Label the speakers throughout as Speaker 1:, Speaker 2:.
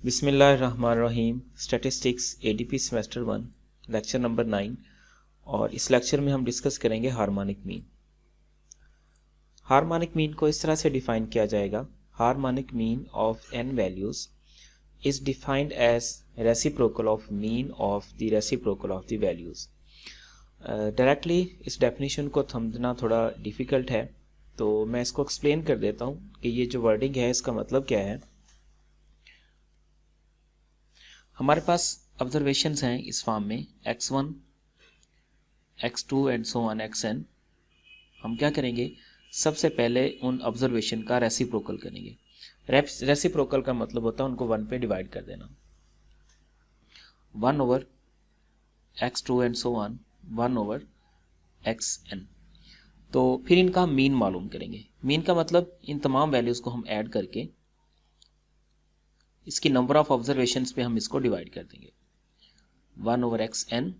Speaker 1: बिस्मिल्लाहिर्रहमानिर्रहीम। Statistics ADP semester 1 lecture number 9 और इस लेक्चर में हम डिस्कस करेंगे हार्मोनिक मीन। हार्मोनिक मीन को इस तरह से डिफाइन किया जाएगा। Harmonic mean of n values is defined as reciprocal of mean of the reciprocal of the values. Directly इस डेफिनेशन को समझना थोड़ा डिफ़िकल्ट है, तो मैं इसको एक्सप्लेन कर देता हूँ कि ये जो वर्डिंग है इसका मतलब क्या है। हमारे पास ऑब्जर्वेशंस हैं इस फॉर्म में x1, x2 and so on xn। हम क्या करेंगे, सबसे पहले उन ऑब्जर्वेशन का रेसिप्रोकल करेंगे। रेसिप्रोकल का मतलब होता है उनको 1 पे डिवाइड कर देना। 1 over x2 and so on 1 over xn। तो फिर इनका हम मीन मालूम करेंगे। मीन का मतलब इन तमाम वैल्यूज़ को हम ऐड करके इसकी नंबर ऑफ ऑब्जर्वेशंस पे हम इसको डिवाइड कर देंगे। 1 ओवर xn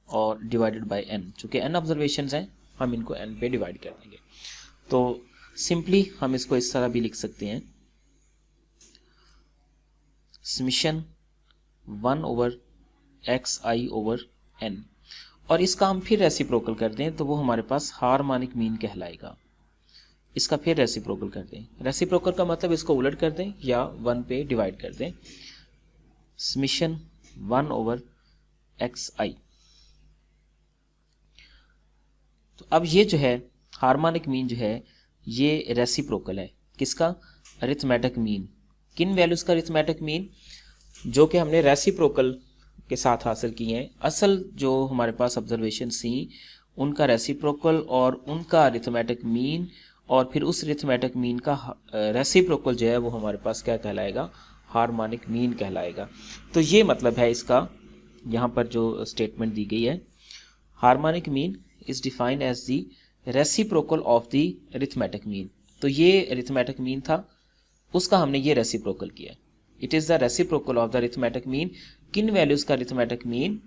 Speaker 1: और डिवाइडेड बाय n। चूँकि n ऑब्जर्वेशंस हैं हम इनको n पे डिवाइड कर देंगे। तो सिंपली हम इसको इस तरह भी लिख सकते हैं, summation 1 over xi over n। और इसका हम फिर रेसिप्रोकल कर दें तो वो हमारे पास हार्मोनिक मीन कहलाएगा। इसका फिर रेसिप्रोकल कर दें। रेसिप्रोकल का मतलब इसको उलट कर दें या 1 पे डिवाइड कर दें। Summation 1 over xi। तो अब ये जो है हार्मोनिक मीन जो है ये रेसिप्रोकल है किसका, अरिथमेटिक मीन। किन वैल्यूज़ का अरिथमेटिक मीन, जो कि हमने रेसिप्रोकल के साथ हासिल किए हैं। असल जो हमारे पास ऑब्जर्वेशन थी उनका रेसिप्रोकल और उनका अरिथमेटिक मीन, और फिर उस अरिथमेटिक मीन का रेसिप्रोकल जो है वो हमारे पास क्या कहलाएगा, हार्मोनिक मीन कहलाएगा। तो ये मतलब है इसका, यहाँ पर जो स्टेटमेंट दी गई है, harmonic mean is defined as the reciprocal of the arithmetic mean. तो ये अरिथमेटिक मीन था, उसका हमने ये रेसिप्रोकल किया। It is the reciprocal of the arithmetic mean. किन वैल्यूज़ का arithmetic mean,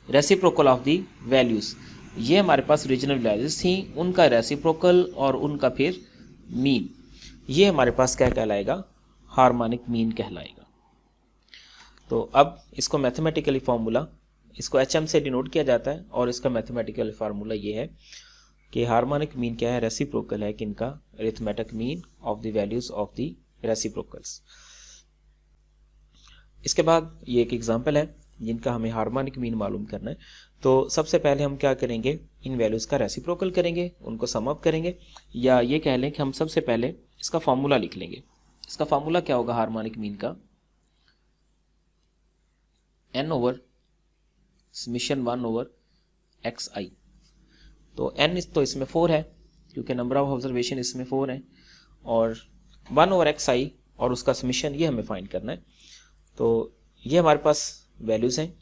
Speaker 1: reciprocal of the values. ये हमारे पास ओरिजिनल वैल्यूज़ थी, उनका रेसिप्रोकल और उनका फिर मीन, ये हमारे पास क्या कहलाएगा, हार्मोनिक मीन कहलाएगा। तो अब इसको मैथमेटिकली फार्मूला, इसको HM से डिनोट किया जाता है और इसका मैथमेटिकल फार्मूला ये है कि हार्मोनिक मीन क्या है, रेसिप्रोकल है किनका, arithmetic mean of the values of the reciprocals. इसके बाद ये एक एग्जांपल है जिनका हमें हार्मोनिक मीन मालूम करना है। तो सबसे पहले हम क्या करेंगे, इन वैल्यूज़ का रेसिप्रोकल करेंगे, उनको सम अप करेंगे, या ये कह लें कि हम सबसे पहले इसका फार्मूला लिख लेंगे। इसका फार्मूला क्या होगा हार्मोनिक मीन का, n over summation 1 over xi। तो n तो इसमें 4 है क्योंकि नंबर ऑफ ऑब्जर्वेशन इसमें 4 है, और 1 ओवर xi और उसका समेशन ये हमें फाइंड करना है। तो ये हमारे पास वैल्यूज़ हैं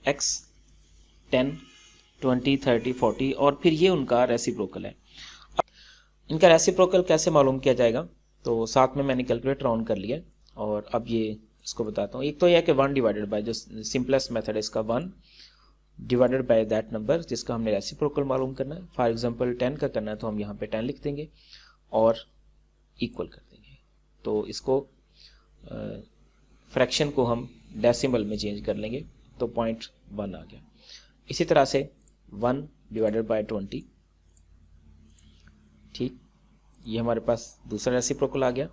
Speaker 1: x, 10, 20, 30, 40, और फिर ये उनका रेसिप्रोकल है। इनका रेसिप्रोकल कैसे मालूम किया जाएगा, तो साथ में मैंने कैलकुलेटर ऑन कर लिया और अब ये इसको बताता हूँ। एक तो यह है कि 1 डिवाइडेड बाय, जो सिंपलेस्ट मेथड है इसका, 1 डिवाइडेड बाय दैट नंबर जिसका हमने रेसिप्रोकल मालूम करना है। फॉर एग्जांपल 10 का करना है तो हम यहाँ पे 10 लिख देंगे और इक्वल कर देंगे। तो इसको फ्रैक्शन को हम डेसिमल में चेंज कर लेंगे तो 0.1 आ गया। इसी तरह से 1 डिवाइडेड बाय 20, ठीक, ये हमारे पास दूसरा रेसिप्रोकल आ गया।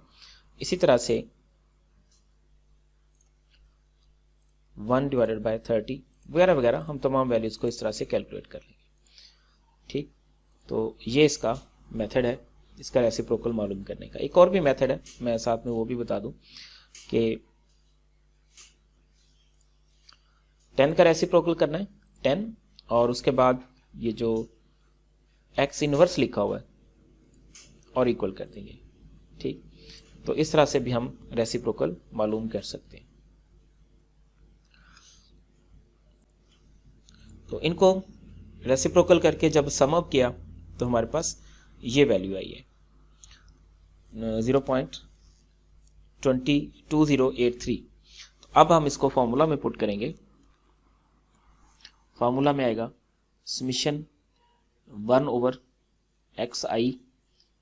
Speaker 1: इसी तरह से 1 डिवाइडेड बाय 30 वगैरह वगैरह, हम तमाम वैल्यूज़ को इस तरह से कैलकुलेट कर लेंगे। ठीक, तो ये इसका मेथड है इसका रेसिप्रोकल मालूम करने का। एक और भी मेथड है, मैं साथ में वो भी बता दूं कि 10 का रेसिप्रोकल करना है 10, और उसके बाद ये जो x इनवर्स लिखा हुआ है और इक्वल कर देंगे। ठीक, तो इस तरह से भी हम रेसिप्रोकल मालूम कर सकते हैं। तो इनको रेसिप्रोकल करके जब सम अप किया तो हमारे पास ये वैल्यू आई है 0.2083। तो अब हम इसको फॉर्मूला में पुट करेंगे। फार्मूला में आएगा समेशन 1 ओवर xi,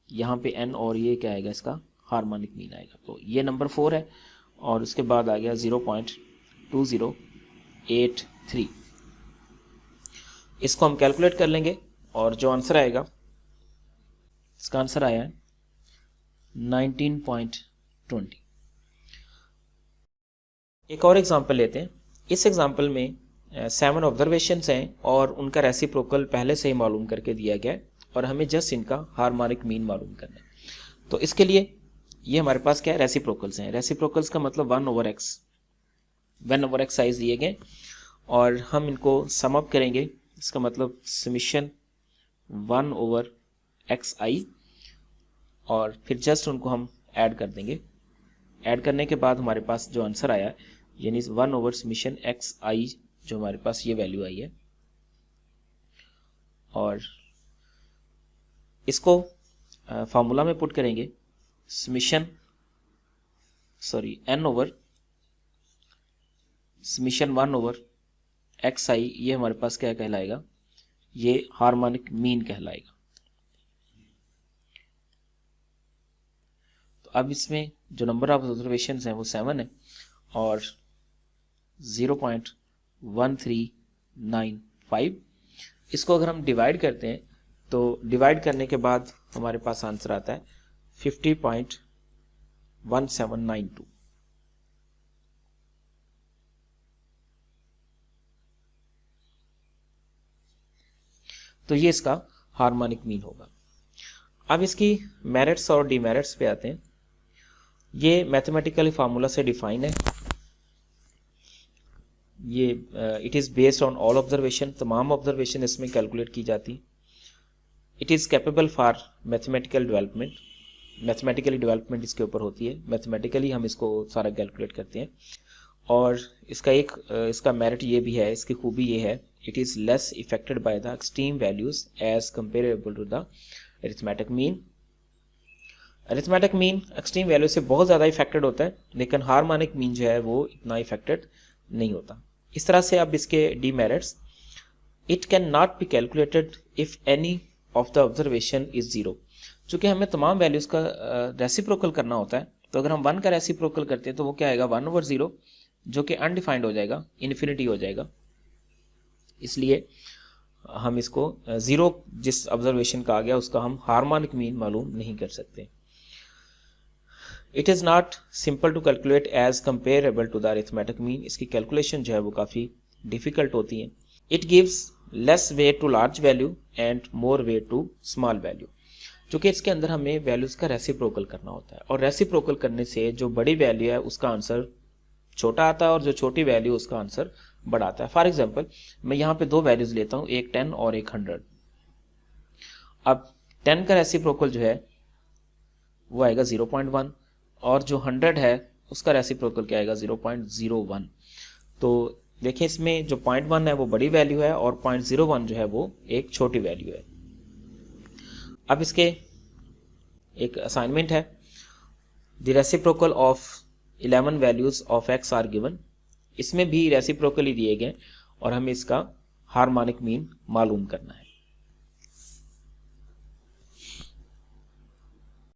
Speaker 1: यहाँ पे n और ये क्या आएगा इसका हार्मोनिक मीन आएगा। तो ये नंबर 4 है और उसके बाद आ गया 0.2083। इसको हम कैलकुलेट कर लेंगे और जो आंसर आएगा, इसका आंसर आया है 19.20। एक और एग्जांपल लेते हैं। इस एग्जांपल में 7 ऑब्जर्वेशंस हैं और उनका रेसिप्रोकल पहले से ही मालूम करके दिया गया है और हमें जस्ट इनका हार्मोनिक मीन मालूम करना है। तो इसके लिए ये हमारे पास क्या है, रेसिप्रोकल्स हैं। रेसिप्रोकल्स का मतलब 1/x साइज दिए गए और हम इनको सम अप करेंगे। इसका मतलब समीशन 1/xi और फिर जस्ट उनको हम ऐड कर देंगे। ऐड करने के बाद हमारे पास जो आंसर आया यानी 1/xi, जो हमारे पास ये वैल्यू आई है, और इसको फार्मूला में पुट करेंगे। समीशन 1/xi, ये हमारे पास क्या कहलाएगा, ये हार्मोनिक मीन कहलाएगा। तो अब इसमें जो नंबर ऑफ ऑब्जर्वेशन हैं वो 7 है और 0.1395। इसको अगर हम डिवाइड करते हैं तो डिवाइड करने के बाद हमारे पास आंसर आता है 50.1792। तो ये इसका हार्मोनिक मीन होगा। अब इसकी मेरिट्स और डीमेरिट्स पे आते हैं। ये मैथमेटिकली फार्मूला से डिफाइन है। ये it is based on all observation, तमाम ऑब्जर्वेशन इसमें कैलकुलेट की जाती। It is capable for mathematical development, mathematically development इसके ऊपर होती है। मैथमेटिकली हम इसको सारा कैलकुलेट करते हैं। और इसका मेरिट ये भी है, इसकी खूबी ये है, it is less affected by the extreme values as comparable to the arithmetic mean. Arithmetic mean extreme value से बहुत ज़्यादा इफेक्टेड होता है, लेकिन हार्मोनिक मीन जो है वो इतना इफेक्टेड नहीं होता। इस तरह से अब इसके demerits, it can not be calculated if any of the observation is 0। चूँकि हमें तमाम वैल्यूज़ का रेसिप्रोकल करना होता है, तो अगर हम 1 का रेसिप्रोकल करते हैं तो वो क्या आएगा, 1/0, जो कि अनडिफाइंड हो जाएगा, इन्फिनिटी हो जाएगा। इसलिए हम इसको 0 जिस ऑब्जर्वेशन का आ गया उसका हम हार्मोनिक मीन मालूम नहीं कर सकते। It is not simple to calculate as comparable to the arithmetic mean. इसकी कैलकुलेशन जो है वो काफ़ी डिफ़िकल्ट होती है। It gives less weight to large value and more weight to small value. चूँकि इसके अंदर हमें वैल्यूज़ का रेसिप्रोकल करना होता है और रेसिप्रोकल करने से जो बड़ी वैल्यू है उसका आंसर छोटा आता है और जो छोटी वैल्यू उसका आंसर बड़ा आता है। फॉर एग्जांपल मैं यहाँ पे 2 वैल्यूज़ लेता हूँ, एक 10 और एक 100। अब 10 का रेसिप्रोकल जो है वो आएगा 0.1 और जो 100 है उसका रेसिप्रोकल क्या आएगा, 0.01। तो देखिए इसमें जो 0.1 है वो बड़ी वैल्यू है और 0.01 जो है वो एक छोटी वैल्यू है। अब इसके एक असाइनमेंट है, the reciprocal of 11 values of x are given. इसमें भी रेसिप्रोकल ही दिए गए और हमें इसका हार्मोनिक मीन मालूम करना है।